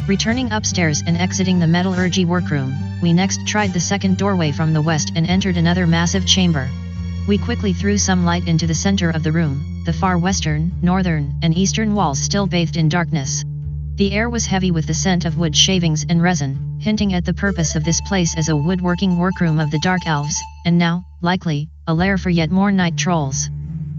Returning upstairs and exiting the metallurgy workroom, we next tried the second doorway from the west and entered another massive chamber. We quickly threw some light into the center of the room, the far western, northern, and eastern walls still bathed in darkness. The air was heavy with the scent of wood shavings and resin, hinting at the purpose of this place as a woodworking workroom of the Dark Elves, and now, likely, a lair for yet more night trolls.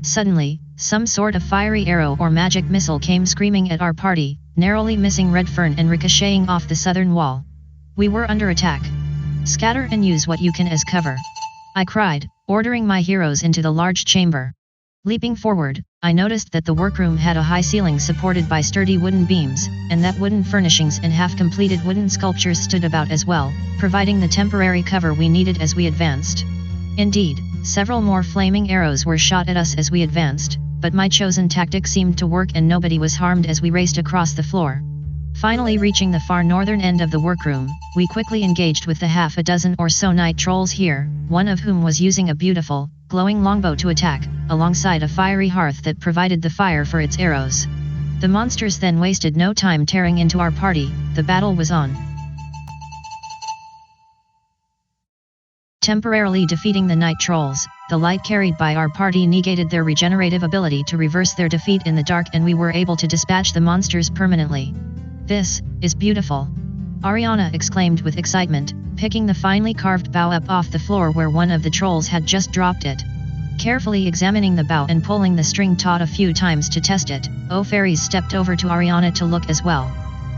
Suddenly, some sort of fiery arrow or magic missile came screaming at our party, narrowly missing Redfern and ricocheting off the southern wall. We were under attack. Scatter and use what you can as cover, I cried, ordering my heroes into the large chamber. Leaping forward, I noticed that the workroom had a high ceiling supported by sturdy wooden beams, and that wooden furnishings and half-completed wooden sculptures stood about as well, providing the temporary cover we needed as we advanced. Indeed, several more flaming arrows were shot at us as we advanced, but my chosen tactic seemed to work and nobody was harmed as we raced across the floor. Finally reaching the far northern end of the workroom, we quickly engaged with the half a dozen or so night trolls here, one of whom was using a beautiful, glowing longbow to attack, alongside a fiery hearth that provided the fire for its arrows. The monsters then wasted no time tearing into our party. The battle was on. Temporarily defeating the night trolls, the light carried by our party negated their regenerative ability to reverse their defeat in the dark, and we were able to dispatch the monsters permanently. This is beautiful, Ariana exclaimed with excitement, picking the finely carved bow up off the floor where one of the trolls had just dropped it. Carefully examining the bow and pulling the string taut a few times to test it, Fairies stepped over to Ariana to look as well.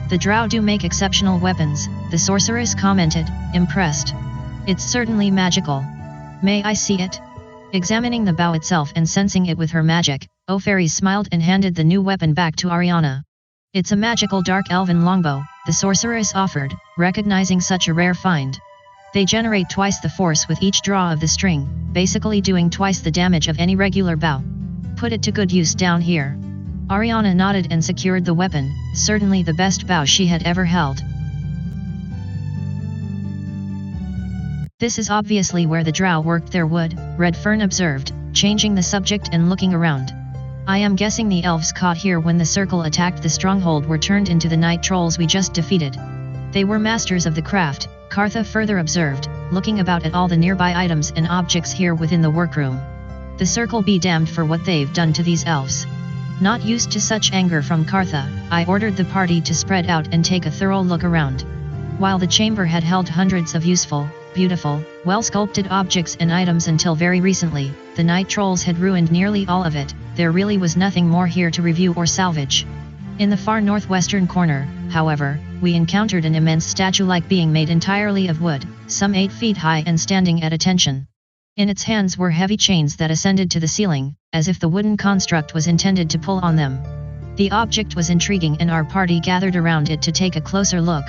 The drow do make exceptional weapons, the sorceress commented, impressed. It's certainly magical. May I see it? Examining the bow itself and sensing it with her magic, Fairies smiled and handed the new weapon back to Ariana. It's a magical dark elven longbow, the sorceress offered, recognizing such a rare find. They generate twice the force with each draw of the string, basically doing twice the damage of any regular bow. Put it to good use down here. Ariana nodded and secured the weapon, certainly the best bow she had ever held. This is obviously where the drow worked their wood, Redfern observed, changing the subject and looking around. I am guessing the elves caught here when the circle attacked the stronghold were turned into the night trolls we just defeated. They were masters of the craft, Kartha further observed, looking about at all the nearby items and objects here within the workroom. The circle be damned for what they've done to these elves. Not used to such anger from Kartha, I ordered the party to spread out and take a thorough look around. While the chamber had held hundreds of useful, beautiful, well-sculpted objects and items until very recently, the night trolls had ruined nearly all of it. There really was nothing more here to review or salvage. In the far northwestern corner, however, we encountered an immense statue-like being made entirely of wood, some 8 feet high and standing at attention. In its hands were heavy chains that ascended to the ceiling, as if the wooden construct was intended to pull on them. The object was intriguing and our party gathered around it to take a closer look.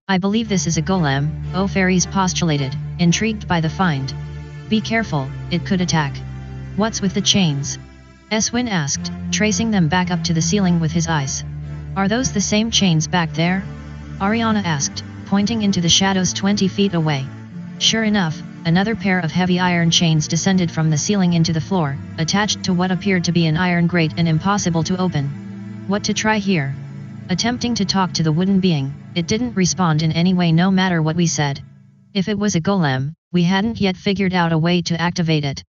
I believe this is a golem, Fairies postulated, intrigued by the find. Be careful, it could attack. What's with the chains? Eswin asked, tracing them back up to the ceiling with his eyes. Are those the same chains back there? Ariana asked, pointing into the shadows 20 feet away. Sure enough, another pair of heavy iron chains descended from the ceiling into the floor, attached to what appeared to be an iron grate and impossible to open. What to try here? Attempting to talk to the wooden being, it didn't respond in any way no matter what we said. If it was a golem, we hadn't yet figured out a way to activate it.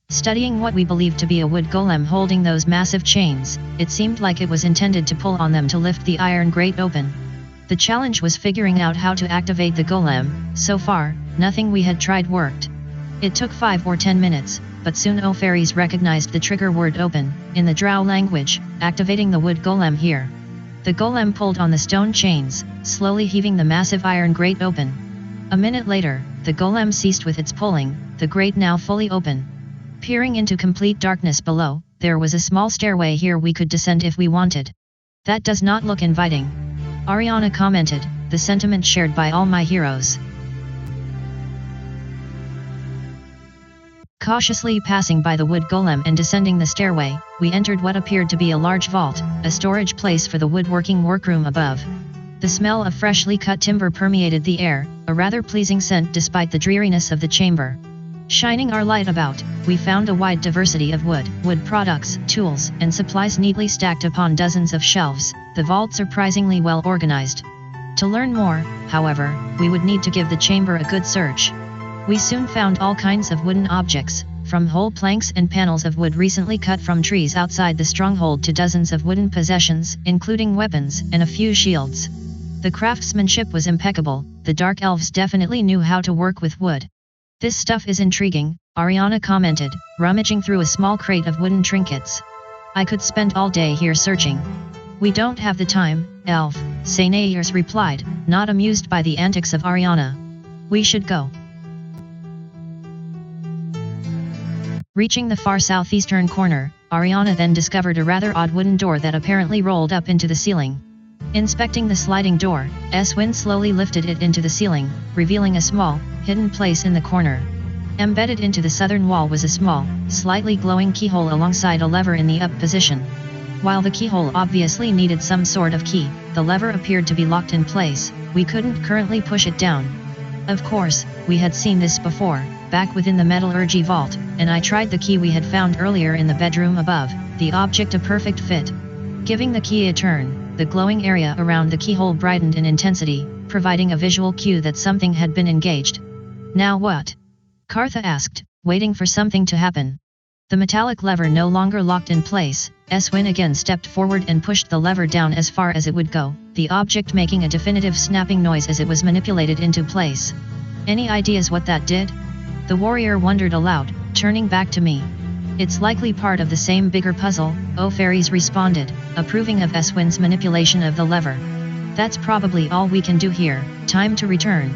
Studying what we believed to be a wood golem holding those massive chains, it seemed like it was intended to pull on them to lift the iron grate open. The challenge was figuring out how to activate the golem. So far, nothing we had tried worked. It took 5 or 10 minutes, but soon Fairies recognized the trigger word open, in the drow language, activating the wood golem here. The golem pulled on the stone chains, slowly heaving the massive iron grate open. A minute later, the golem ceased with its pulling, the grate now fully open. Peering into complete darkness below, there was a small stairway here we could descend if we wanted. That does not look inviting, Ariana commented, the sentiment shared by all my heroes. Cautiously passing by the wood golem and descending the stairway, we entered what appeared to be a large vault, a storage place for the woodworking workroom above. The smell of freshly cut timber permeated the air, a rather pleasing scent despite the dreariness of the chamber. Shining our light about, we found a wide diversity of wood products, tools, and supplies neatly stacked upon dozens of shelves, the vault surprisingly well organized. To learn more, however, we would need to give the chamber a good search. We soon found all kinds of wooden objects, from whole planks and panels of wood recently cut from trees outside the stronghold to dozens of wooden possessions, including weapons and a few shields. The craftsmanship was impeccable, the dark elves definitely knew how to work with wood. This stuff is intriguing, Ariana commented, rummaging through a small crate of wooden trinkets. I could spend all day here searching. We don't have the time, elf, Sainairs replied, not amused by the antics of Ariana. We should go. Reaching the far southeastern corner, Ariana then discovered a rather odd wooden door that apparently rolled up into the ceiling. Inspecting the sliding door, Eswin slowly lifted it into the ceiling, revealing a small, hidden place in the corner. Embedded into the southern wall was a small, slightly glowing keyhole alongside a lever in the up position. While the keyhole obviously needed some sort of key, the lever appeared to be locked in place. We couldn't currently push it down. Of course, we had seen this before, back within the metallurgy vault, and I tried the key we had found earlier in the bedroom above, the object a perfect fit. Giving the key a turn, the glowing area around the keyhole brightened in intensity, providing a visual cue that something had been engaged. Now what? Kartha asked, waiting for something to happen. The metallic lever no longer locked in place, Eswin again stepped forward and pushed the lever down as far as it would go, the object making a definitive snapping noise as it was manipulated into place. Any ideas what that did? The warrior wondered aloud, turning back to me. It's likely part of the same bigger puzzle, Fairies responded, approving of Eswin's manipulation of the lever. That's probably all we can do here, time to return.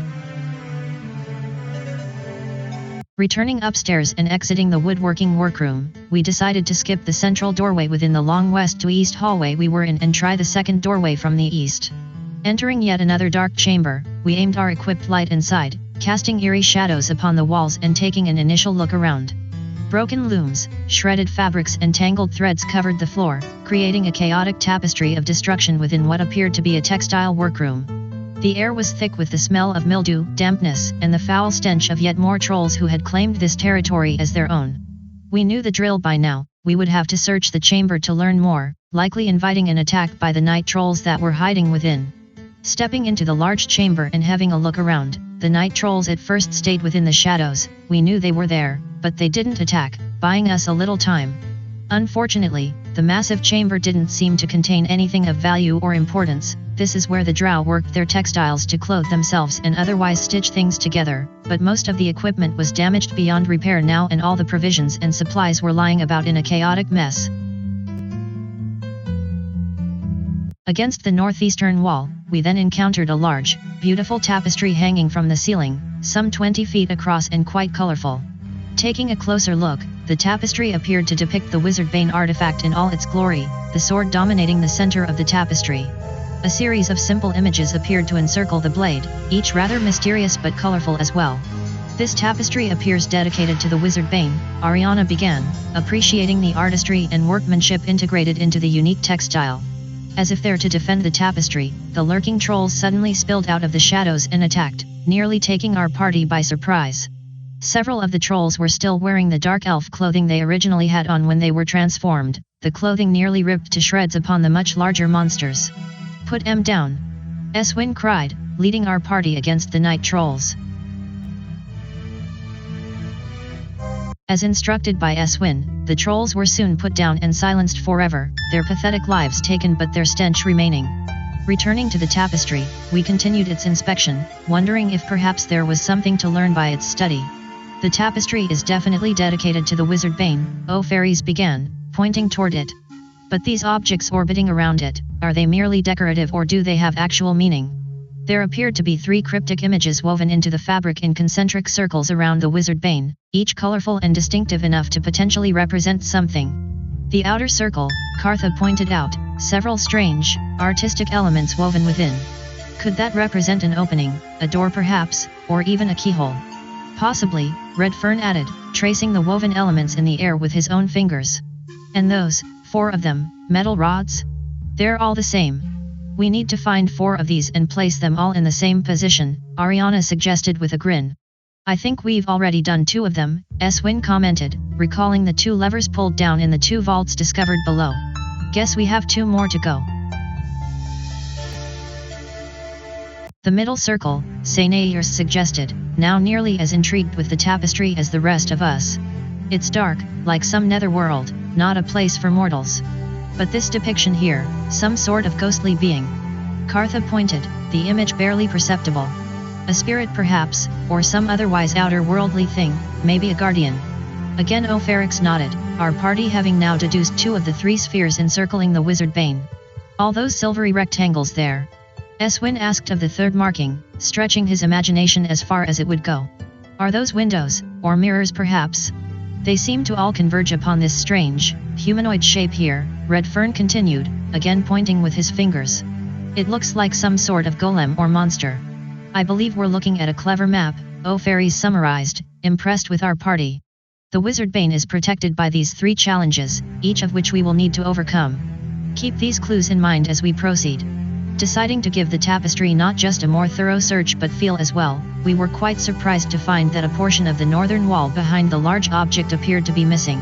Returning upstairs and exiting the woodworking workroom, we decided to skip the central doorway within the long west to east hallway we were in and try the second doorway from the east. Entering yet another dark chamber, we aimed our equipped light inside, casting eerie shadows upon the walls and taking an initial look around. Broken looms, shredded fabrics and tangled threads covered the floor, creating a chaotic tapestry of destruction within what appeared to be a textile workroom. The air was thick with the smell of mildew, dampness, and the foul stench of yet more trolls who had claimed this territory as their own. We knew the drill by now, we would have to search the chamber to learn more, likely inviting an attack by the night trolls that were hiding within. Stepping into the large chamber and having a look around, the night trolls at first stayed within the shadows. We knew they were there, but they didn't attack, buying us a little time. Unfortunately, the massive chamber didn't seem to contain anything of value or importance. This is where the drow worked their textiles to clothe themselves and otherwise stitch things together, but most of the equipment was damaged beyond repair now and all the provisions and supplies were lying about in a chaotic mess. Against the northeastern wall, we then encountered a large, beautiful tapestry hanging from the ceiling, some 20 feet across and quite colorful. Taking a closer look, the tapestry appeared to depict the Wizardbane artifact in all its glory, the sword dominating the center of the tapestry. A series of simple images appeared to encircle the blade, each rather mysterious but colorful as well. This tapestry appears dedicated to the Wizardbane, Ariana began, appreciating the artistry and workmanship integrated into the unique textile. As if there to defend the tapestry, the lurking trolls suddenly spilled out of the shadows and attacked, nearly taking our party by surprise. Several of the trolls were still wearing the dark elf clothing they originally had on when they were transformed, the clothing nearly ripped to shreds upon the much larger monsters. Put 'em down! Eswin cried, leading our party against the night trolls. As instructed by Eswin, the trolls were soon put down and silenced forever, their pathetic lives taken but their stench remaining. Returning to the tapestry, we continued its inspection, wondering if perhaps there was something to learn by its study. The tapestry is definitely dedicated to the Wizardbane, Fairies began, pointing toward it. But these objects orbiting around it, are they merely decorative or do they have actual meaning? There appeared to be 3 cryptic images woven into the fabric in concentric circles around the Wizardbane, each colorful and distinctive enough to potentially represent something. The outer circle, Kartha pointed out, several strange, artistic elements woven within. Could that represent an opening, a door perhaps, or even a keyhole? Possibly, Redfern added, tracing the woven elements in the air with his own fingers. And those, 4 of them, metal rods? They're all the same. We need to find 4 of these and place them all in the same position, Ariana suggested with a grin. I think we've already done 2 of them, Eswin commented, recalling the 2 levers pulled down in the 2 vaults discovered below. Guess we have 2 more to go. The middle circle, Sainayers suggested, now nearly as intrigued with the tapestry as the rest of us. It's dark, like some netherworld, not a place for mortals. But this depiction here, some sort of ghostly being. Kartha pointed, the image barely perceptible. A spirit perhaps, or some otherwise outer-worldly thing, maybe a guardian. Again Opharix nodded, our party having now deduced 2 of the 3 spheres encircling the Wizardbane. All those silvery rectangles there. Eswin asked of the 3rd marking, stretching his imagination as far as it would go. Are those windows, or mirrors perhaps? They seem to all converge upon this strange, humanoid shape here, Redfern continued, again pointing with his fingers. It looks like some sort of golem or monster. I believe we're looking at a clever map, O'Ferries summarized, impressed with our party. The Wizardbane is protected by these 3 challenges, each of which we will need to overcome. Keep these clues in mind as we proceed. Deciding to give the tapestry not just a more thorough search but feel as well, we were quite surprised to find that a portion of the northern wall behind the large object appeared to be missing.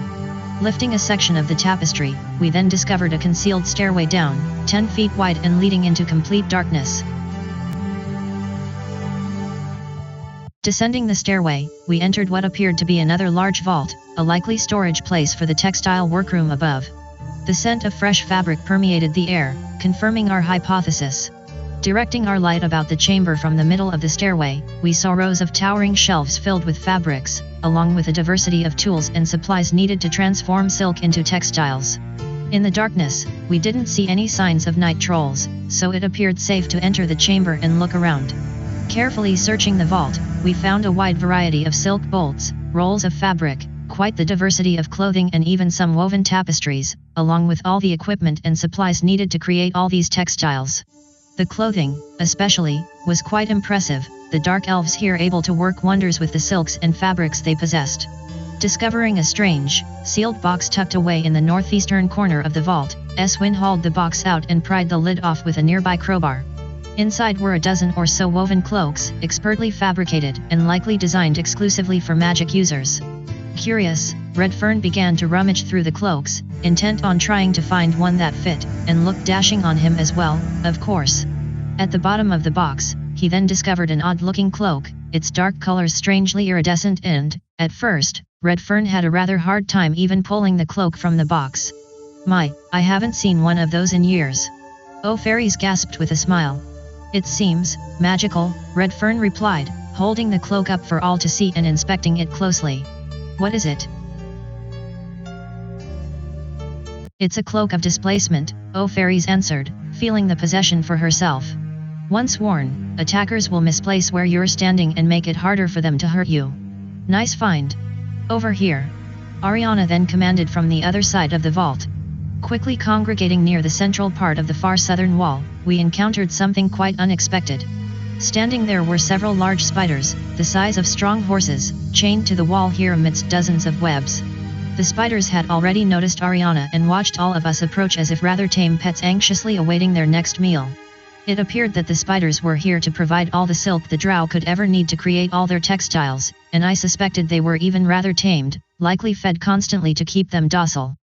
Lifting a section of the tapestry, we then discovered a concealed stairway down, 10 feet wide and leading into complete darkness. Descending the stairway, we entered what appeared to be another large vault, a likely storage place for the textile workroom above. The scent of fresh fabric permeated the air, confirming our hypothesis. Directing our light about the chamber from the middle of the stairway, we saw rows of towering shelves filled with fabrics, along with a diversity of tools and supplies needed to transform silk into textiles. In the darkness, we didn't see any signs of night trolls, so it appeared safe to enter the chamber and look around. Carefully searching the vault, we found a wide variety of silk bolts, rolls of fabric, quite the diversity of clothing and even some woven tapestries, along with all the equipment and supplies needed to create all these textiles. The clothing, especially, was quite impressive, the dark elves here able to work wonders with the silks and fabrics they possessed. Discovering a strange, sealed box tucked away in the northeastern corner of the vault, Eswin hauled the box out and pried the lid off with a nearby crowbar. Inside were a dozen or so woven cloaks, expertly fabricated and likely designed exclusively for magic users. Curious, Redfern began to rummage through the cloaks, intent on trying to find one that fit, and looked dashing on him as well, of course. At the bottom of the box, he then discovered an odd-looking cloak, its dark colors strangely iridescent and, at first, Redfern had a rather hard time even pulling the cloak from the box. My, I haven't seen one of those in years. O'Ferries gasped with a smile. It seems magical, Redfern replied, holding the cloak up for all to see and inspecting it closely. What is it? It's a cloak of displacement, O'Ferries answered, feeling the possession for herself. Once worn, attackers will misplace where you're standing and make it harder for them to hurt you. Nice find. Over here. Ariana then commanded from the other side of the vault. Quickly congregating near the central part of the far southern wall, we encountered something quite unexpected. Standing there were several large spiders, the size of strong horses, chained to the wall here amidst dozens of webs. The spiders had already noticed Ariana and watched all of us approach as if rather tame pets anxiously awaiting their next meal. It appeared that the spiders were here to provide all the silk the drow could ever need to create all their textiles, and I suspected they were even rather tamed, likely fed constantly to keep them docile.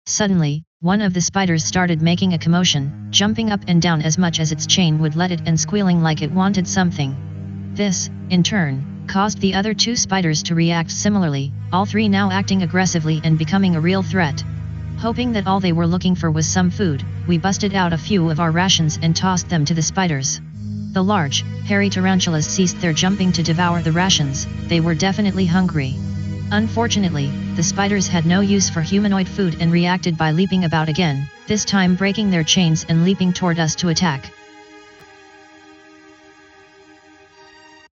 Suddenly, one of the spiders started making a commotion, jumping up and down as much as its chain would let it and squealing like it wanted something. This, in turn, caused the other 2 spiders to react similarly, all 3 now acting aggressively and becoming a real threat. Hoping that all they were looking for was some food, we busted out a few of our rations and tossed them to the spiders. The large, hairy tarantulas ceased their jumping to devour the rations, they were definitely hungry. Unfortunately, the spiders had no use for humanoid food and reacted by leaping about again, this time breaking their chains and leaping toward us to attack.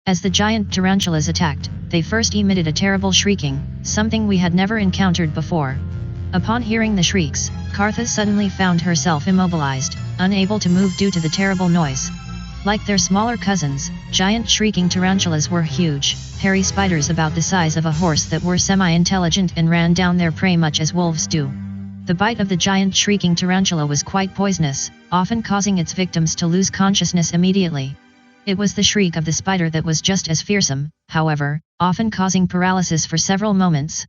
As the giant tarantulas attacked, they first emitted a terrible shrieking, something we had never encountered before. Upon hearing the shrieks, Kartha suddenly found herself immobilized, unable to move due to the terrible noise. Like their smaller cousins, giant shrieking tarantulas were huge, hairy spiders about the size of a horse that were semi-intelligent and ran down their prey much as wolves do. The bite of the giant shrieking tarantula was quite poisonous, often causing its victims to lose consciousness immediately. It was the shriek of the spider that was just as fearsome, however, often causing paralysis for several moments.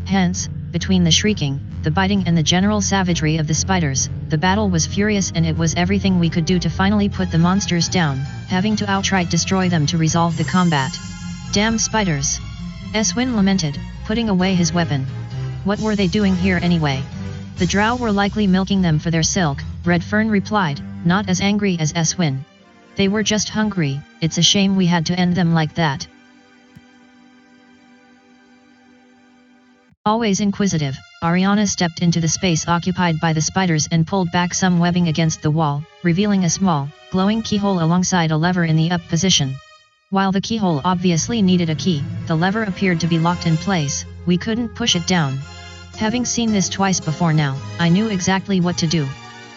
Hence, between the shrieking, the biting and the general savagery of the spiders, the battle was furious and it was everything we could do to finally put the monsters down, having to outright destroy them to resolve the combat. Damn spiders! Eswin lamented, putting away his weapon. What were they doing here anyway? The drow were likely milking them for their silk, Redfern replied, not as angry as Eswin. They were just hungry, it's a shame we had to end them like that. Always inquisitive, Ariana stepped into the space occupied by the spiders and pulled back some webbing against the wall, revealing a small, glowing keyhole alongside a lever in the up position. While the keyhole obviously needed a key, the lever appeared to be locked in place, we couldn't push it down. Having seen this twice before now, I knew exactly what to do.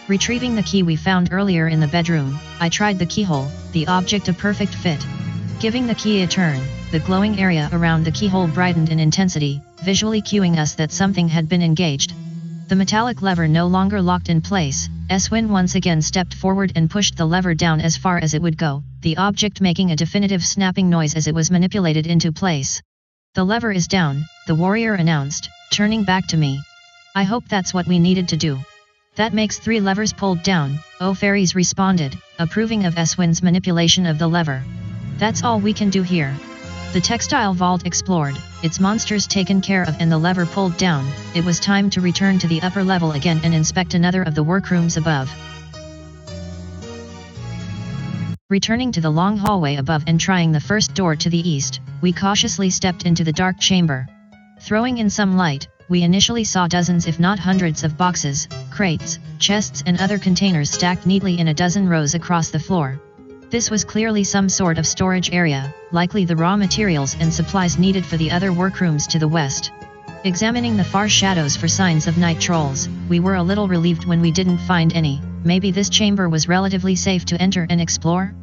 Retrieving the key we found earlier in the bedroom, I tried the keyhole, the object a perfect fit. Giving the key a turn, the glowing area around the keyhole brightened in intensity, visually cueing us that something had been engaged. The metallic lever no longer locked in place, Eswin once again stepped forward and pushed the lever down as far as it would go, the object making a definitive snapping noise as it was manipulated into place. The lever is down, the warrior announced, turning back to me. I hope that's what we needed to do. That makes 3 levers pulled down, Fairies responded, approving of Eswin's manipulation of the lever. That's all we can do here. The textile vault explored, its monsters taken care of and the lever pulled down, it was time to return to the upper level again and inspect another of the workrooms above. Returning to the long hallway above and trying the first door to the east, we cautiously stepped into the dark chamber. Throwing in some light, we initially saw dozens if not hundreds of boxes, crates, chests and other containers stacked neatly in a dozen rows across the floor. This was clearly some sort of storage area, likely the raw materials and supplies needed for the other workrooms to the west. Examining the far shadows for signs of night trolls, we were a little relieved when we didn't find any. Maybe this chamber was relatively safe to enter and explore?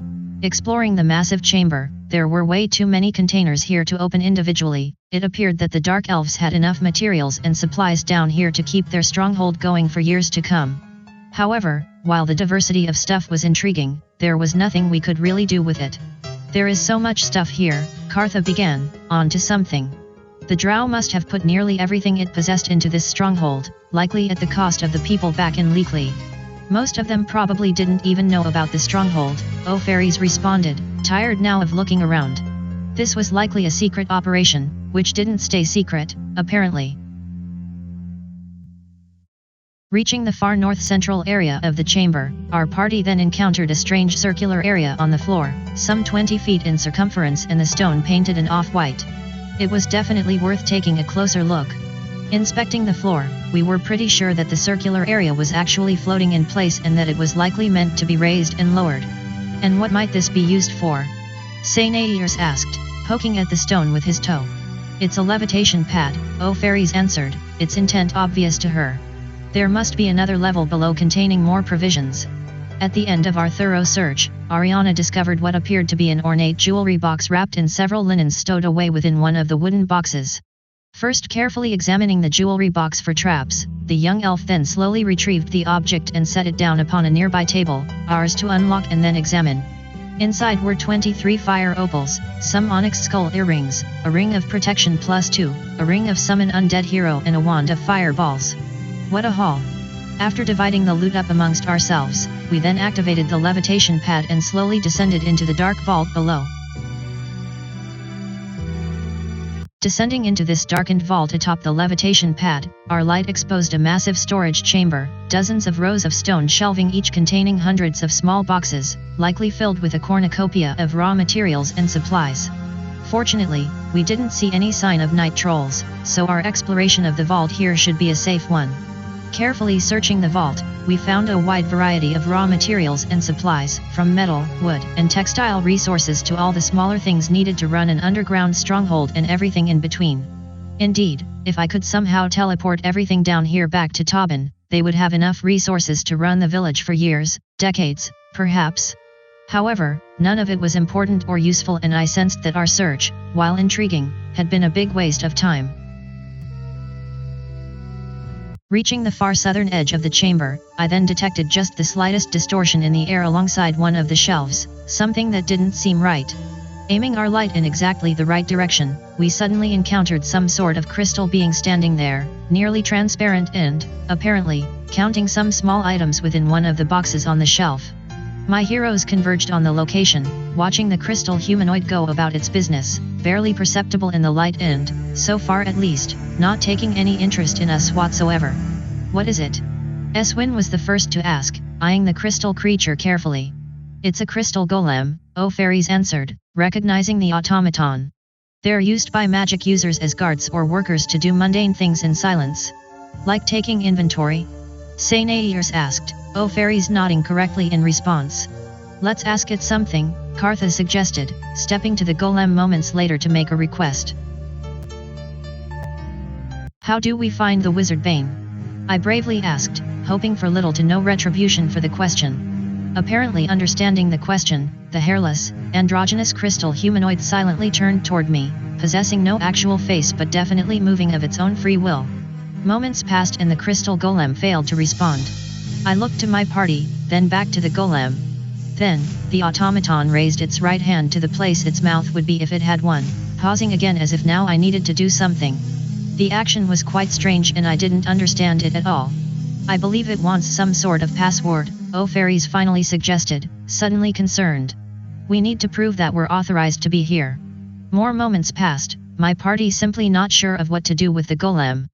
Exploring the massive chamber, there were way too many containers here to open individually. It appeared that the Dark Elves had enough materials and supplies down here to keep their stronghold going for years to come. However, while the diversity of stuff was intriguing, there was nothing we could really do with it. There is so much stuff here, Kartha began, on to something. The drow must have put nearly everything it possessed into this stronghold, likely at the cost of the people back in Leakley. Most of them probably didn't even know about the stronghold, Fairies responded, tired now of looking around. This was likely a secret operation, which didn't stay secret, apparently. Reaching the far north-central area of the chamber, our party then encountered a strange circular area on the floor, some 20 feet in circumference and the stone painted an off-white. It was definitely worth taking a closer look. Inspecting the floor, we were pretty sure that the circular area was actually floating in place and that it was likely meant to be raised and lowered. And what might this be used for? Sainairs asked, poking at the stone with his toe. It's a levitation pad, Fairies answered, its intent obvious to her. There must be another level below containing more provisions. At the end of our thorough search, Ariana discovered what appeared to be an ornate jewelry box wrapped in several linens stowed away within one of the wooden boxes. First carefully examining the jewelry box for traps, the young elf then slowly retrieved the object and set it down upon a nearby table, ours to unlock and then examine. Inside were 23 fire opals, some onyx skull earrings, a ring of protection +2, a ring of summon undead hero and a wand of fireballs. What a haul! After dividing the loot up amongst ourselves, we then activated the levitation pad and slowly descended into the dark vault below. Descending into this darkened vault atop the levitation pad, our light exposed a massive storage chamber, dozens of rows of stone shelving each containing hundreds of small boxes, likely filled with a cornucopia of raw materials and supplies. Fortunately, we didn't see any sign of night trolls, so our exploration of the vault here should be a safe one. Carefully searching the vault, we found a wide variety of raw materials and supplies, from metal, wood, and textile resources to all the smaller things needed to run an underground stronghold and everything in between. Indeed, if I could somehow teleport everything down here back to Tobin, they would have enough resources to run the village for years, decades, perhaps. However, none of it was important or useful and I sensed that our search, while intriguing, had been a big waste of time. Reaching the far southern edge of the chamber, I then detected just the slightest distortion in the air alongside one of the shelves, something that didn't seem right. Aiming our light in exactly the right direction, we suddenly encountered some sort of crystal being standing there, nearly transparent and, apparently, counting some small items within one of the boxes on the shelf. My heroes converged on the location, watching the crystal humanoid go about its business, barely perceptible in the light and, so far at least, not taking any interest in us whatsoever. What is it? Eswin was the first to ask, eyeing the crystal creature carefully. It's a crystal golem, Fairies answered, recognizing the automaton. They're used by magic users as guards or workers to do mundane things in silence. Like taking inventory? Sainairs asked, Fairies nodding correctly in response. Let's ask it something, Kartha suggested, stepping to the golem moments later to make a request. How do we find the Wizardbane? I bravely asked, hoping for little to no retribution for the question. Apparently understanding the question, the hairless, androgynous crystal humanoid silently turned toward me, possessing no actual face but definitely moving of its own free will. Moments passed and the crystal golem failed to respond. I looked to my party, then back to the golem. Then, the automaton raised its right hand to the place its mouth would be if it had one, pausing again as if now I needed to do something. The action was quite strange and I didn't understand it at all. I believe it wants some sort of password, Fairies finally suggested, suddenly concerned. We need to prove that we're authorized to be here. More moments passed, my party simply not sure of what to do with the golem.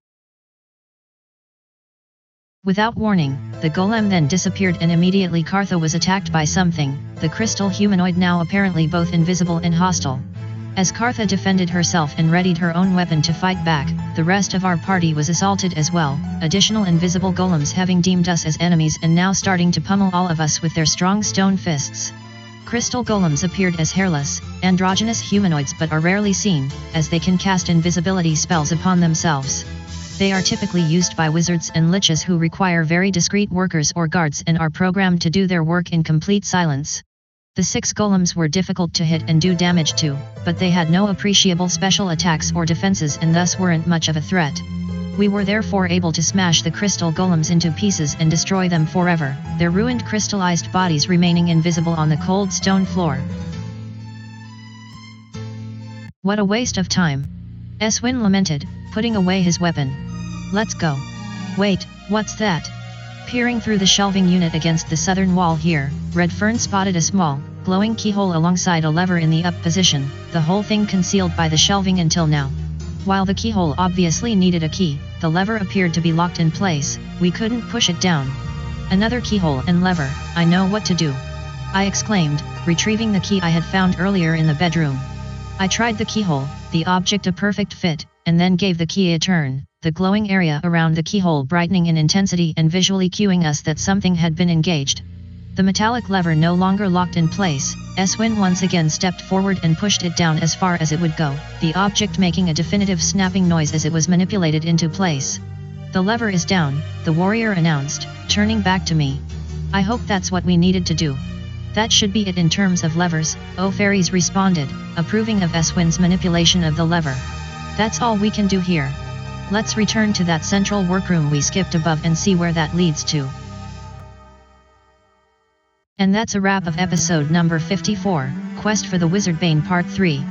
Without warning, the golem then disappeared and immediately Kartha was attacked by something, the crystal humanoid now apparently both invisible and hostile. As Kartha defended herself and readied her own weapon to fight back, the rest of our party was assaulted as well, additional invisible golems having deemed us as enemies and now starting to pummel all of us with their strong stone fists. Crystal golems appeared as hairless, androgynous humanoids but are rarely seen, as they can cast invisibility spells upon themselves. They are typically used by wizards and liches who require very discreet workers or guards and are programmed to do their work in complete silence. The 6 golems were difficult to hit and do damage to, but they had no appreciable special attacks or defenses and thus weren't much of a threat. We were therefore able to smash the crystal golems into pieces and destroy them forever, their ruined crystallized bodies remaining invisible on the cold stone floor. What a waste of time! Eswin lamented, putting away his weapon. Let's go. Wait, what's that? Peering through the shelving unit against the southern wall here, Redfern spotted a small, glowing keyhole alongside a lever in the up position, the whole thing concealed by the shelving until now. While the keyhole obviously needed a key, the lever appeared to be locked in place, we couldn't push it down. Another keyhole and lever, I know what to do! I exclaimed, retrieving the key I had found earlier in the bedroom. I tried the keyhole, the object a perfect fit, and then gave the key a turn, the glowing area around the keyhole brightening in intensity and visually cueing us that something had been engaged. The metallic lever no longer locked in place, Eswin once again stepped forward and pushed it down as far as it would go, the object making a definitive snapping noise as it was manipulated into place. The lever is down, the warrior announced, turning back to me. I hope that's what we needed to do. That should be it in terms of levers, Fairies responded, approving of Eswin's manipulation of the lever. That's all we can do here. Let's return to that central workroom we skipped above and see where that leads to. And that's a wrap of episode number 54, Quest for the Wizardbane Part 3.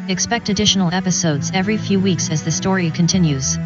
Expect additional episodes every few weeks as the story continues.